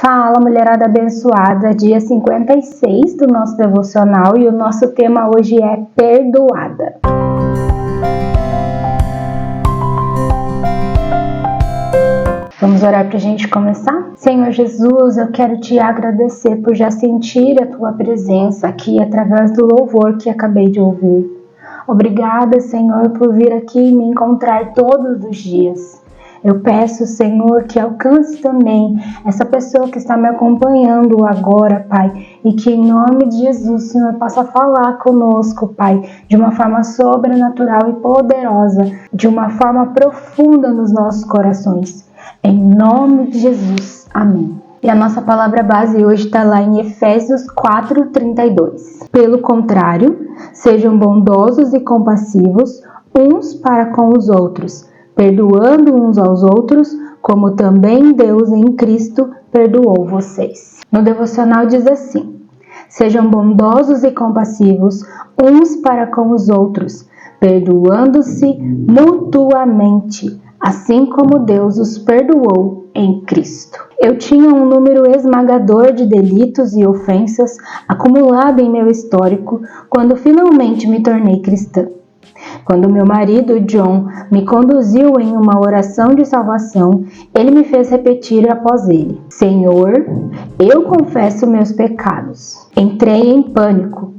Fala, mulherada abençoada, dia 56 do nosso devocional e o nosso tema hoje é perdoada. Vamos orar para a gente começar? Senhor Jesus, eu quero te agradecer por já sentir a tua presença aqui através do louvor que acabei de ouvir. Obrigada, Senhor, por vir aqui e me encontrar todos os dias. Eu peço, Senhor, que alcance também essa pessoa que está me acompanhando agora, Pai, e que em nome de Jesus, Senhor, possa falar conosco, Pai, de uma forma sobrenatural e poderosa, de uma forma profunda nos nossos corações. Em nome de Jesus. Amém. E a nossa palavra base hoje está lá em Efésios 4:32. Pelo contrário, sejam bondosos e compassivos uns para com os outros, perdoando uns aos outros, como também Deus em Cristo perdoou vocês. No devocional diz assim: sejam bondosos e compassivos uns para com os outros, perdoando-se mutuamente, assim como Deus os perdoou em Cristo. Eu tinha um número esmagador de delitos e ofensas acumulado em meu histórico quando finalmente me tornei cristã. Quando meu marido, John, me conduziu em uma oração de salvação, ele me fez repetir após ele: Senhor, eu confesso meus pecados. Entrei em pânico.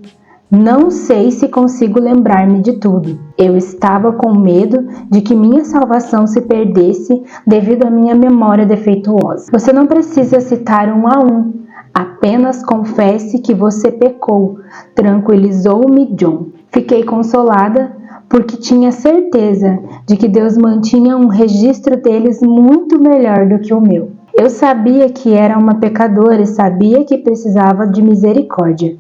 Não sei se consigo lembrar-me de tudo. Eu estava com medo de que minha salvação se perdesse devido à minha memória defeituosa. Você não precisa citar um a um. Apenas confesse que você pecou. Tranquilizou-me John. Fiquei consolada porque tinha certeza de que Deus mantinha um registro deles muito melhor do que o meu. Eu sabia que era uma pecadora e sabia que precisava de misericórdia.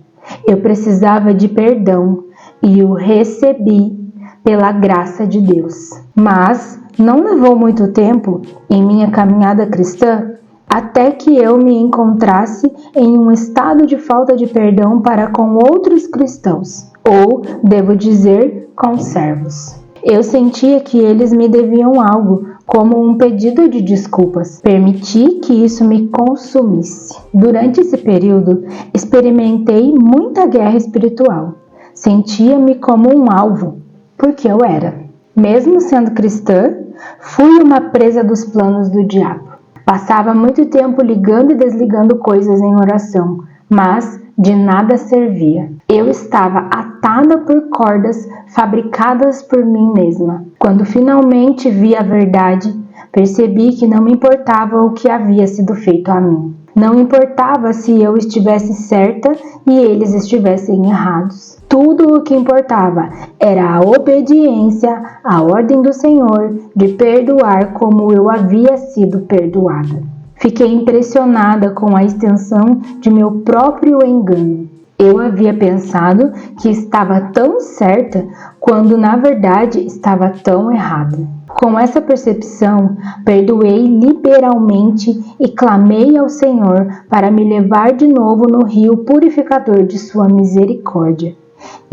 Eu precisava de perdão e o recebi pela graça de Deus. Mas não levou muito tempo em minha caminhada cristã até que eu me encontrasse em um estado de falta de perdão para com outros cristãos, ou, devo dizer, conservos. Eu sentia que eles me deviam algo, como um pedido de desculpas. Permiti que isso me consumisse. Durante esse período, experimentei muita guerra espiritual. Sentia-me como um alvo, porque eu era. Mesmo sendo cristã, fui uma presa dos planos do diabo. Passava muito tempo ligando e desligando coisas em oração, mas de nada servia. Eu estava atada por cordas fabricadas por mim mesma. Quando finalmente vi a verdade, percebi que não me importava o que havia sido feito a mim. Não importava se eu estivesse certa e eles estivessem errados. Tudo o que importava era a obediência à ordem do Senhor de perdoar como eu havia sido perdoada. Fiquei impressionada com a extensão de meu próprio engano. Eu havia pensado que estava tão certa quando na verdade estava tão errada. Com essa percepção, perdoei liberalmente e clamei ao Senhor para me levar de novo no rio purificador de sua misericórdia.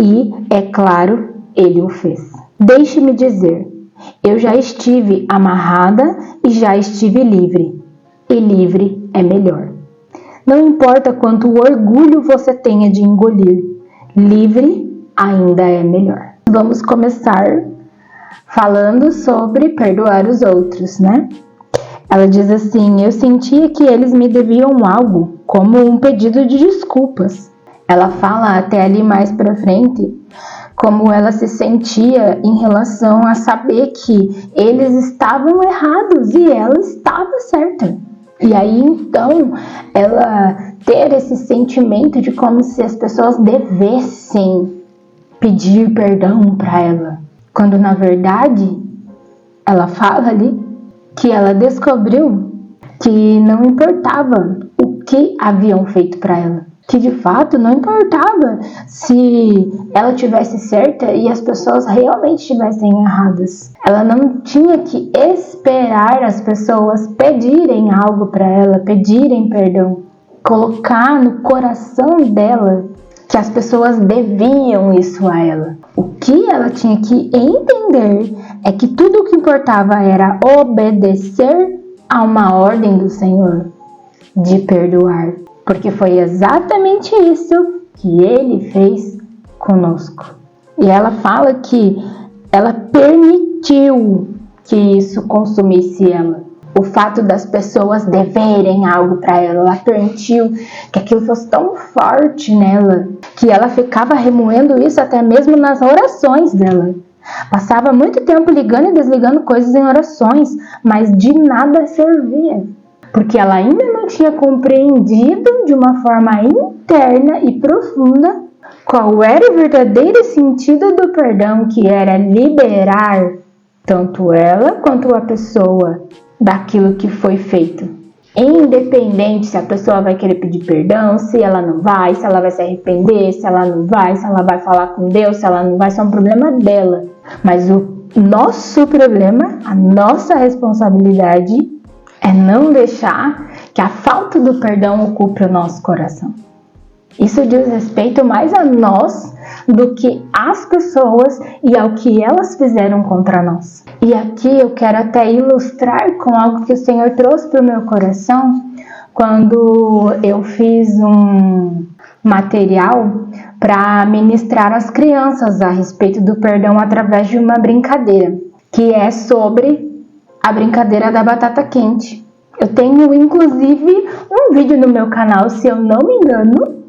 E, é claro, Ele o fez. Deixe-me dizer, eu já estive amarrada e já estive livre. E livre é melhor. Não importa quanto orgulho você tenha de engolir, livre ainda é melhor. Vamos começar falando sobre perdoar os outros, né? Ela diz assim: eu sentia que eles me deviam algo, como um pedido de desculpas. Ela fala até ali mais pra frente como ela se sentia em relação a saber que eles estavam errados e ela estava certa. E aí, então, ela ter esse sentimento de como se as pessoas devessem pedir perdão para ela. Quando, na verdade, ela fala ali que ela descobriu que não importava o que haviam feito para ela. Que, de fato, não importava se ela tivesse certa e as pessoas realmente estivessem erradas. Ela não tinha que esperar as pessoas pedirem algo para ela, pedirem perdão. Colocar no coração dela que as pessoas deviam isso a ela. O que ela tinha que entender é que tudo o que importava era obedecer a uma ordem do Senhor. de perdoar, porque foi exatamente isso que Ele fez conosco. E ela fala que ela permitiu que isso consumisse ela. O fato das pessoas deverem algo para ela, ela permitiu que aquilo fosse tão forte nela, que ela ficava remoendo isso até mesmo nas orações dela. Passava muito tempo ligando e desligando coisas em orações, mas de nada servia, porque ela ainda não tinha compreendido de uma forma interna e profunda qual era o verdadeiro sentido do perdão, que era liberar tanto ela quanto a pessoa daquilo que foi feito. Independente se a pessoa vai querer pedir perdão, se ela não vai, se ela vai se arrepender, se ela não vai, se ela vai falar com Deus, se ela não vai, isso é um problema dela. Mas o nosso problema, a nossa responsabilidade é não deixar que a falta do perdão ocupe o nosso coração. Isso diz respeito mais a nós do que às pessoas e ao que elas fizeram contra nós. E aqui eu quero até ilustrar com algo que o Senhor trouxe para o meu coração quando eu fiz um material para ministrar às crianças a respeito do perdão através de uma brincadeira, que é sobre a brincadeira da batata quente. Eu tenho inclusive um vídeo no meu canal, se eu não me engano.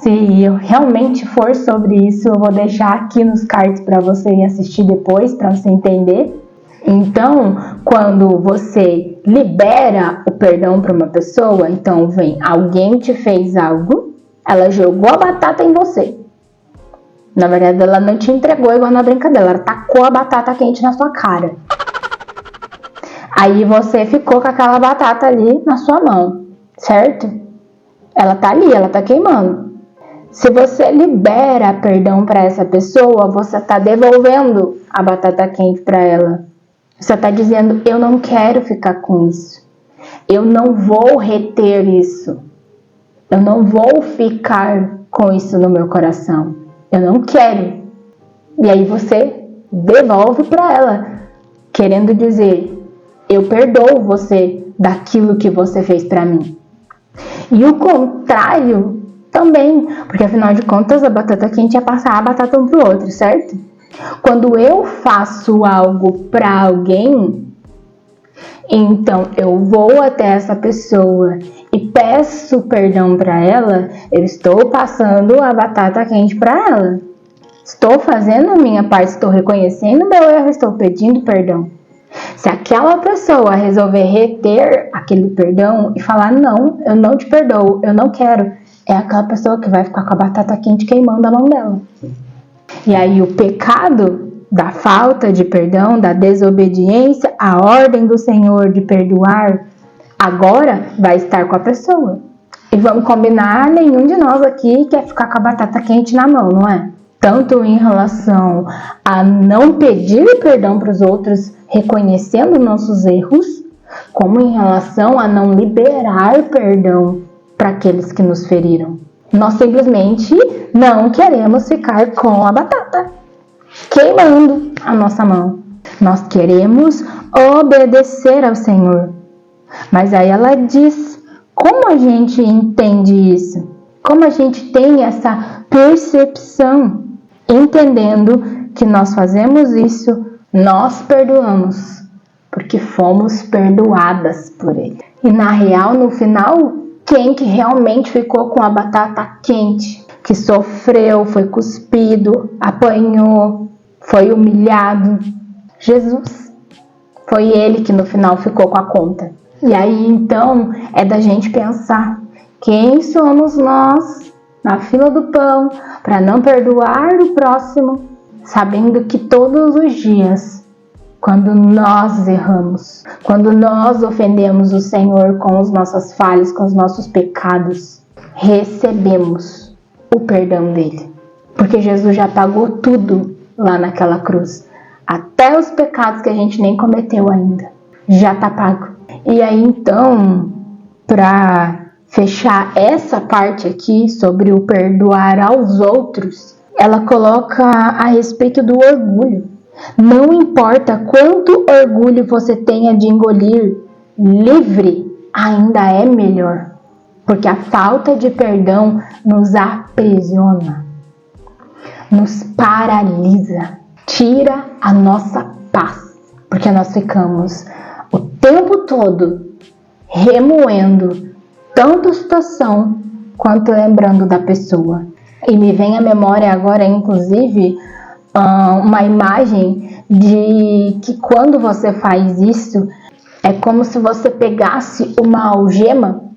Se eu realmente for sobre isso, eu vou deixar aqui nos cards para você assistir depois, para você entender. Então, quando você libera o perdão para uma pessoa, então vem, alguém te fez algo, ela jogou a batata em você. Na verdade, ela não te entregou igual na brincadeira, ela tacou a batata quente na sua cara. Aí você ficou com aquela batata ali na sua mão, certo? Ela tá ali, ela tá queimando. Se você libera perdão para essa pessoa, você está devolvendo a batata quente para ela. Você está dizendo, eu não quero ficar com isso. Eu não vou reter isso. Eu não vou ficar com isso no meu coração. Eu não quero. E aí você devolve para ela, querendo dizer, eu perdoo você daquilo que você fez para mim. E o contrário também, porque afinal de contas a batata quente é passar a batata um pro outro, certo? Quando eu faço algo para alguém, então eu vou até essa pessoa e peço perdão para ela, eu estou passando a batata quente para ela. Estou fazendo a minha parte, estou reconhecendo meu erro, estou pedindo perdão. Se aquela pessoa resolver reter aquele perdão e falar, não, eu não te perdoo, eu não quero, é aquela pessoa que vai ficar com a batata quente queimando a mão dela. E aí o pecado da falta de perdão, da desobediência, a ordem do Senhor de perdoar, agora vai estar com a pessoa. E vamos combinar, nenhum de nós aqui quer ficar com a batata quente na mão, não é? Tanto em relação a não pedir perdão para os outros, reconhecendo nossos erros, como em relação a não liberar perdão para aqueles que nos feriram. Nós simplesmente não queremos ficar com a batata queimando a nossa mão. Nós queremos obedecer ao Senhor. Mas aí ela diz, como a gente entende isso? Como a gente tem essa percepção, entendendo que nós fazemos isso, nós perdoamos, porque fomos perdoadas por Ele. E na real, no final, quem que realmente ficou com a batata quente, que sofreu, foi cuspido, apanhou, foi humilhado? Jesus. Foi Ele que no final ficou com a conta. E aí então é da gente pensar, quem somos nós na fila do pão para não perdoar o próximo, sabendo que todos os dias, quando nós erramos, quando nós ofendemos o Senhor com as nossas falhas, com os nossos pecados, recebemos o perdão dele. Porque Jesus já pagou tudo lá naquela cruz. Até os pecados que a gente nem cometeu ainda. Já está pago. E aí então, para fechar essa parte aqui sobre o perdoar aos outros, ela coloca a respeito do orgulho. Não importa quanto orgulho você tenha de engolir, livre ainda é melhor. Porque a falta de perdão nos aprisiona, nos paralisa, tira a nossa paz. Porque nós ficamos o tempo todo remoendo tanto a situação quanto lembrando da pessoa. E me vem à memória agora, inclusive, uma imagem de que quando você faz isso, é como se você pegasse uma algema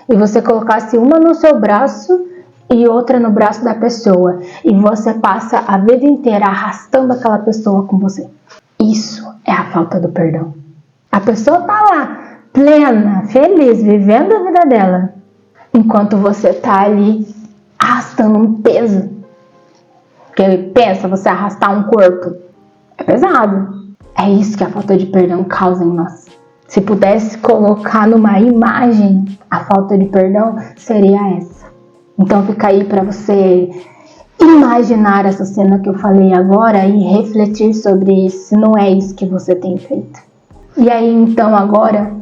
e você colocasse uma no seu braço e outra no braço da pessoa. E você passa a vida inteira arrastando aquela pessoa com você. Isso é a falta do perdão. A pessoa tá lá, plena, feliz, vivendo a vida dela, enquanto você tá ali arrastando um peso. Porque pensa, você arrastar um corpo é pesado. É isso que a falta de perdão causa em nós. Se pudesse colocar numa imagem a falta de perdão, seria essa. Então fica aí para você imaginar essa cena que eu falei agora e refletir sobre isso, se não é isso que você tem feito. E aí então agora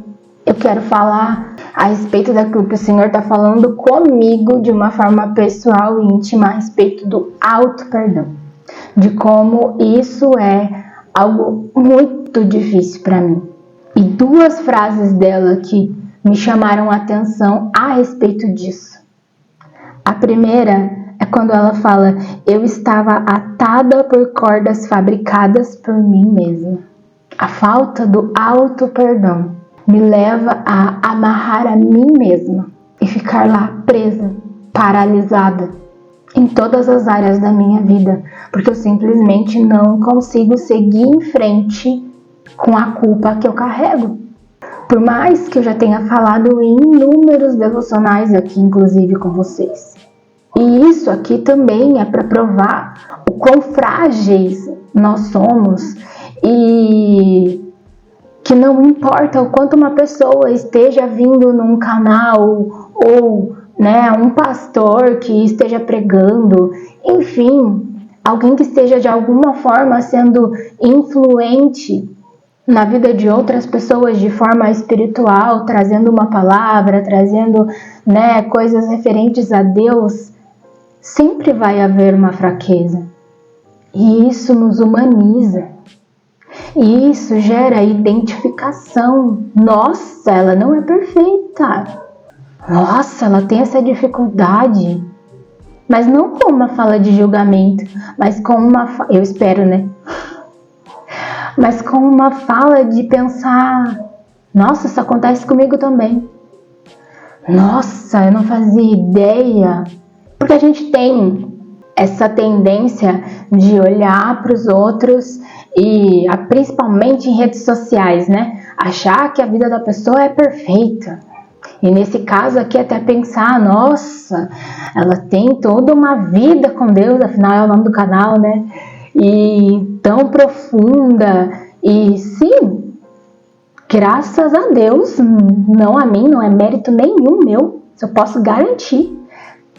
eu quero falar a respeito daquilo que o Senhor está falando comigo de uma forma pessoal e íntima a respeito do auto-perdão. De como isso é algo muito difícil para mim. E duas frases dela que me chamaram a atenção a respeito disso. A primeira é quando ela fala: eu estava atada por cordas fabricadas por mim mesma. A falta do auto-perdão me leva a amarrar a mim mesma e ficar lá presa, paralisada em todas as áreas da minha vida, porque eu simplesmente não consigo seguir em frente com a culpa que eu carrego. Por mais que eu já tenha falado em inúmeros devocionais aqui, inclusive com vocês. E isso aqui também é para provar o quão frágeis nós somos e que não importa o quanto uma pessoa esteja vindo num canal ou um pastor que esteja pregando, enfim, alguém que esteja de alguma forma sendo influente na vida de outras pessoas de forma espiritual, trazendo uma palavra, trazendo coisas referentes a Deus, sempre vai haver uma fraqueza. E isso nos humaniza. E isso gera identificação. Nossa, ela não é perfeita. Nossa, ela tem essa dificuldade. Mas não com uma fala de julgamento, mas com uma... Eu espero, mas com uma fala de pensar: nossa, isso acontece comigo também. Nossa, eu não fazia ideia. Porque a gente tem essa tendência de olhar para os outros e principalmente em redes sociais, achar que a vida da pessoa é perfeita. E nesse caso aqui até pensar: nossa, ela tem toda uma vida com Deus, afinal é o nome do canal, e tão profunda. E sim, graças a Deus, não a mim, não é mérito nenhum meu, eu posso garantir,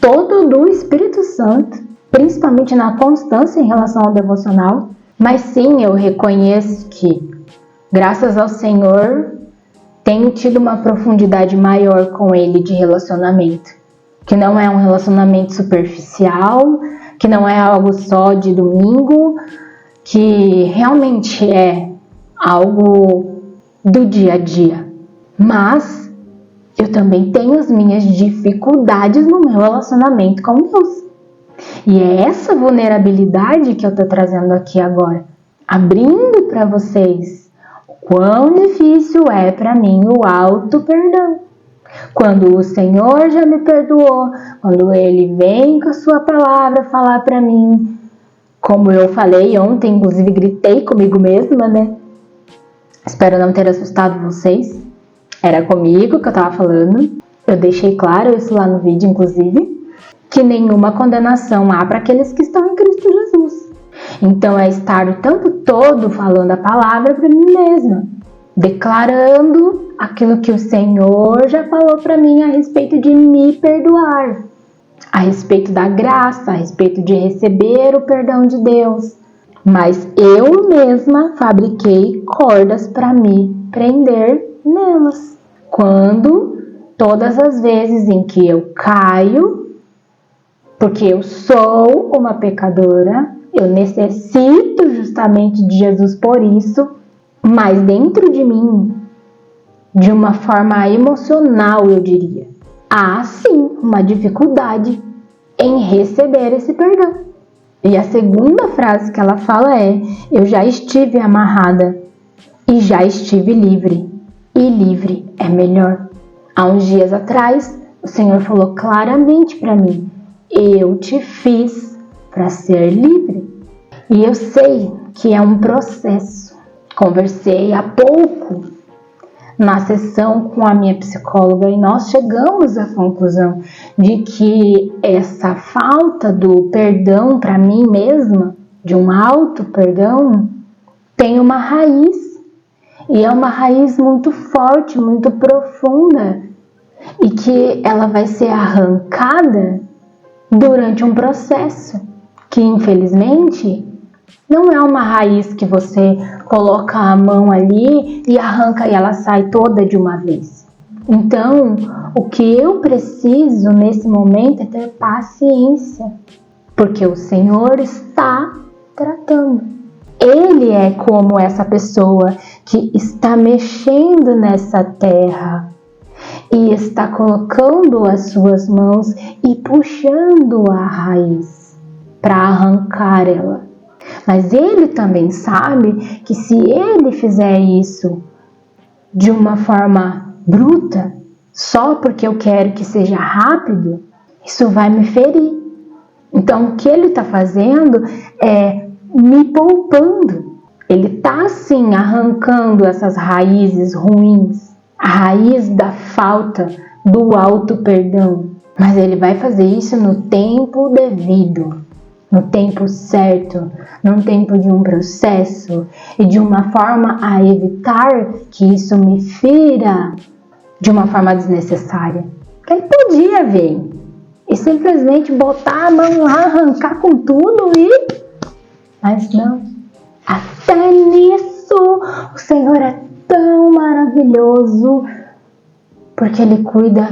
todo do Espírito Santo, principalmente na constância em relação ao devocional. Mas sim, eu reconheço que, graças ao Senhor, tenho tido uma profundidade maior com Ele de relacionamento, que não é um relacionamento superficial, que não é algo só de domingo, que realmente é algo do dia a dia. Mas eu também tenho as minhas dificuldades no meu relacionamento com Deus. E é essa vulnerabilidade que eu estou trazendo aqui agora, abrindo para vocês o quão difícil é para mim o auto-perdão. Quando o Senhor já me perdoou, quando Ele vem com a sua palavra falar para mim, como eu falei ontem, inclusive gritei comigo mesma, Espero não ter assustado vocês. Era comigo que eu estava falando. Eu deixei claro isso lá no vídeo, inclusive, que nenhuma condenação há para aqueles que estão em Cristo Jesus. Então é estar o tempo todo falando a palavra para mim mesma, declarando aquilo que o Senhor já falou para mim a respeito de me perdoar, a respeito da graça, a respeito de receber o perdão de Deus. Mas eu mesma fabriquei cordas para me prender nelas. Quando todas as vezes em que eu caio, porque eu sou uma pecadora, eu necessito justamente de Jesus por isso, mas dentro de mim, de uma forma emocional, eu diria, há sim uma dificuldade em receber esse perdão. E a segunda frase que ela fala é: eu já estive amarrada e já estive livre, e livre é melhor. Há uns dias atrás, o Senhor falou claramente para mim: eu te fiz para ser livre. E eu sei que é um processo. Conversei há pouco na sessão com a minha psicóloga e nós chegamos à conclusão de que essa falta do perdão para mim mesma, de um auto perdão, tem uma raiz. E é uma raiz muito forte, muito profunda, e que ela vai ser arrancada durante um processo que, infelizmente, não é uma raiz que você coloca a mão ali e arranca e ela sai toda de uma vez. Então, o que eu preciso nesse momento é ter paciência, porque o Senhor está tratando. Ele é como essa pessoa que está mexendo nessa terra e está colocando as suas mãos e puxando a raiz para arrancar ela. Mas ele também sabe que se ele fizer isso de uma forma bruta, só porque eu quero que seja rápido, isso vai me ferir. Então o que ele está fazendo é me poupando. Ele está sim arrancando essas raízes ruins, a raiz da falta do auto perdão. Mas ele vai fazer isso no tempo devido, no tempo certo, no tempo de um processo e de uma forma a evitar que isso me fira de uma forma desnecessária. Ele podia vir e simplesmente botar a mão lá, arrancar com tudo mas não. Até nisso o Senhor é tão maravilhoso, porque Ele cuida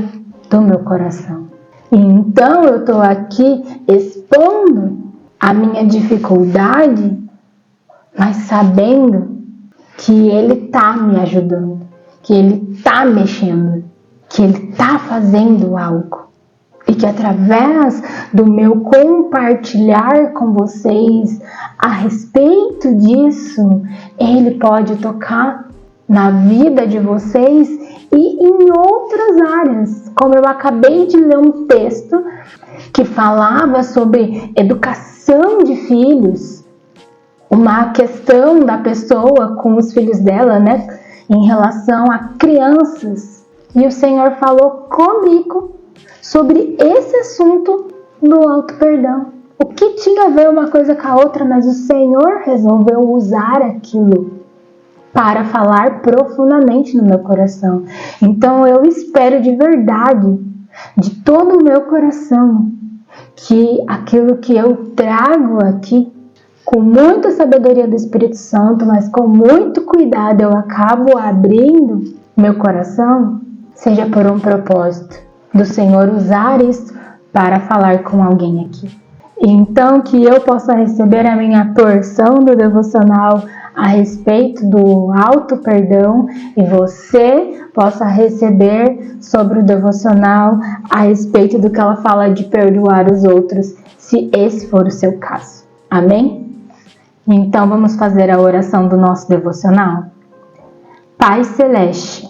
do meu coração. Então eu estou aqui expondo a minha dificuldade, mas sabendo que Ele está me ajudando, que Ele está mexendo, que Ele está fazendo algo. E que através do meu compartilhar com vocês a respeito disso, Ele pode tocar na vida de vocês e em outras áreas. Como eu acabei de ler um texto que falava sobre educação de filhos, uma questão da pessoa com os filhos dela, né, em relação a crianças. E o Senhor falou comigo sobre esse assunto do auto-perdão. O que tinha a ver uma coisa com a outra, mas o Senhor resolveu usar aquilo para falar profundamente no meu coração. Então eu espero de verdade, de todo o meu coração, que aquilo que eu trago aqui, com muita sabedoria do Espírito Santo, mas com muito cuidado eu acabo abrindo meu coração, seja por um propósito do Senhor usar isso para falar com alguém aqui. Então que eu possa receber a minha porção do devocional a respeito do auto perdão e você possa receber sobre o devocional a respeito do que ela fala de perdoar os outros, se esse for o seu caso. Amém? Então vamos fazer a oração do nosso devocional. Pai Celeste,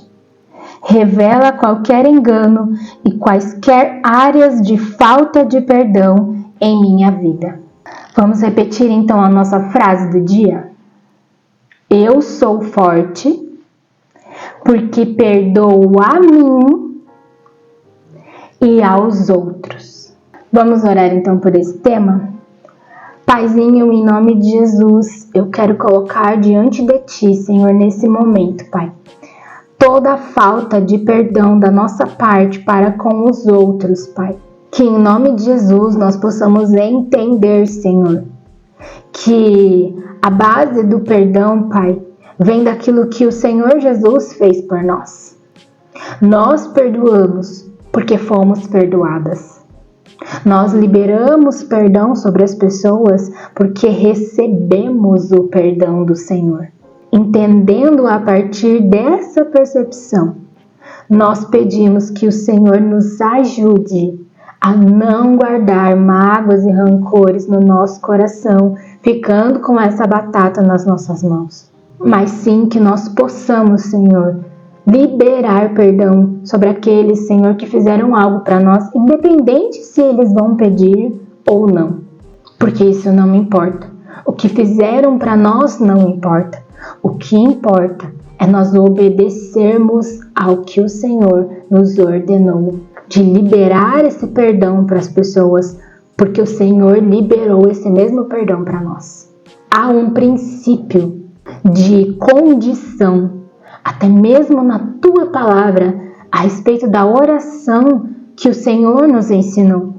revela qualquer engano e quaisquer áreas de falta de perdão em minha vida. Vamos repetir então a nossa frase do dia? Eu sou forte porque perdoo a mim e aos outros. Vamos orar então por esse tema? Paizinho, em nome de Jesus, eu quero colocar diante de Ti, Senhor, nesse momento, Pai, toda a falta de perdão da nossa parte para com os outros, Pai. Que em nome de Jesus nós possamos entender, Senhor, que a base do perdão, Pai, vem daquilo que o Senhor Jesus fez por nós. Nós perdoamos porque fomos perdoadas. Nós liberamos perdão sobre as pessoas porque recebemos o perdão do Senhor. Entendendo a partir dessa percepção, nós pedimos que o Senhor nos ajude a não guardar mágoas e rancores no nosso coração, ficando com essa batata nas nossas mãos. Mas sim que nós possamos, Senhor, liberar perdão sobre aqueles, Senhor, que fizeram algo para nós, independente se eles vão pedir ou não. Porque isso não importa. O que fizeram para nós não importa. O que importa é nós obedecermos ao que o Senhor nos ordenou, de liberar esse perdão para as pessoas, porque o Senhor liberou esse mesmo perdão para nós. Há um princípio de condição, até mesmo na tua palavra, a respeito da oração que o Senhor nos ensinou.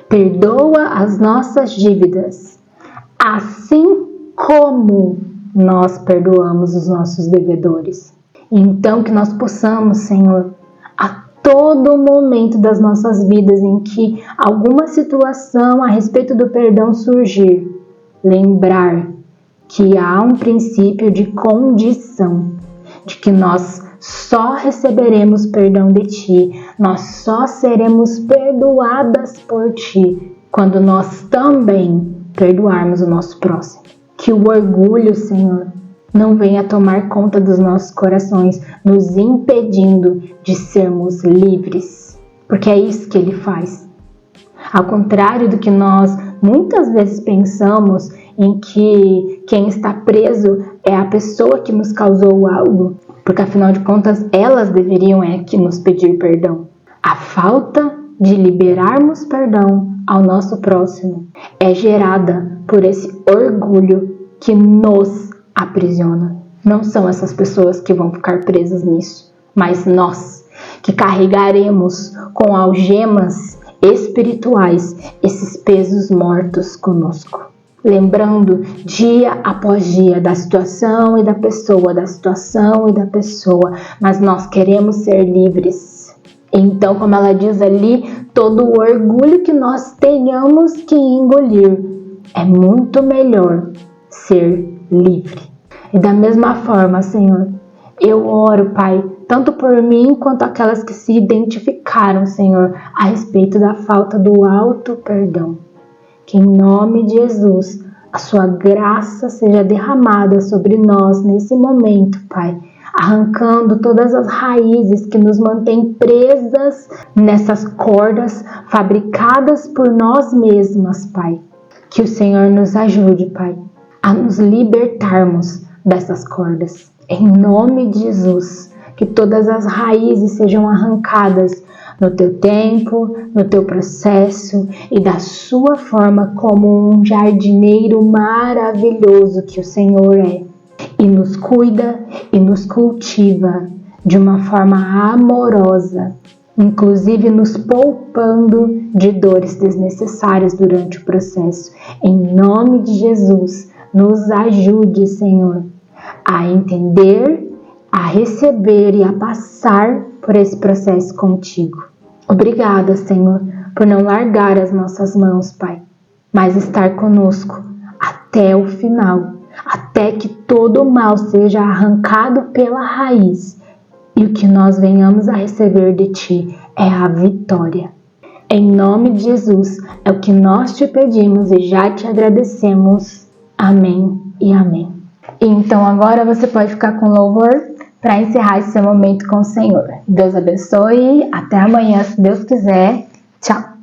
Perdoa as nossas dívidas, assim como nós perdoamos os nossos devedores. Então que nós possamos, Senhor, a todo momento das nossas vidas em que alguma situação a respeito do perdão surgir, lembrar que há um princípio de condição, de que nós só receberemos perdão de Ti, nós só seremos perdoadas por Ti, quando nós também perdoarmos o nosso próximo. Que o orgulho, Senhor, não venha tomar conta dos nossos corações, nos impedindo de sermos livres, porque é isso que ele faz. Ao contrário do que nós muitas vezes pensamos, em que quem está preso é a pessoa que nos causou algo, porque afinal de contas elas deveriam que nos pedir perdão. A falta de liberarmos perdão ao nosso próximo é gerada por esse orgulho que nos aprisiona. Não são essas pessoas que vão ficar presas nisso, mas nós que carregaremos com algemas espirituais esses pesos mortos conosco. Lembrando dia após dia da situação e da pessoa, mas nós queremos ser livres. Então, como ela diz ali, todo o orgulho que nós tenhamos que engolir, é muito melhor ser livre. E da mesma forma, Senhor, eu oro, Pai, tanto por mim quanto aquelas que se identificaram, Senhor, a respeito da falta do auto-perdão. Que em nome de Jesus, a sua graça seja derramada sobre nós nesse momento, Pai, arrancando todas as raízes que nos mantêm presas nessas cordas fabricadas por nós mesmas, Pai. Que o Senhor nos ajude, Pai, a nos libertarmos dessas cordas. Em nome de Jesus, que todas as raízes sejam arrancadas no teu tempo, no teu processo e da sua forma como um jardineiro maravilhoso que o Senhor é. E nos cuida e nos cultiva de uma forma amorosa, inclusive nos poupando de dores desnecessárias durante o processo. Em nome de Jesus, nos ajude, Senhor, a entender, a receber e a passar por esse processo contigo. Obrigada, Senhor, por não largar as nossas mãos, Pai, mas estar conosco até o final, até que todo o mal seja arrancado pela raiz e o que nós venhamos a receber de Ti é a vitória. Em nome de Jesus, é o que nós te pedimos e já te agradecemos. Amém e amém. Então agora você pode ficar com louvor para encerrar esse seu momento com o Senhor. Deus abençoe. Até amanhã, se Deus quiser. Tchau.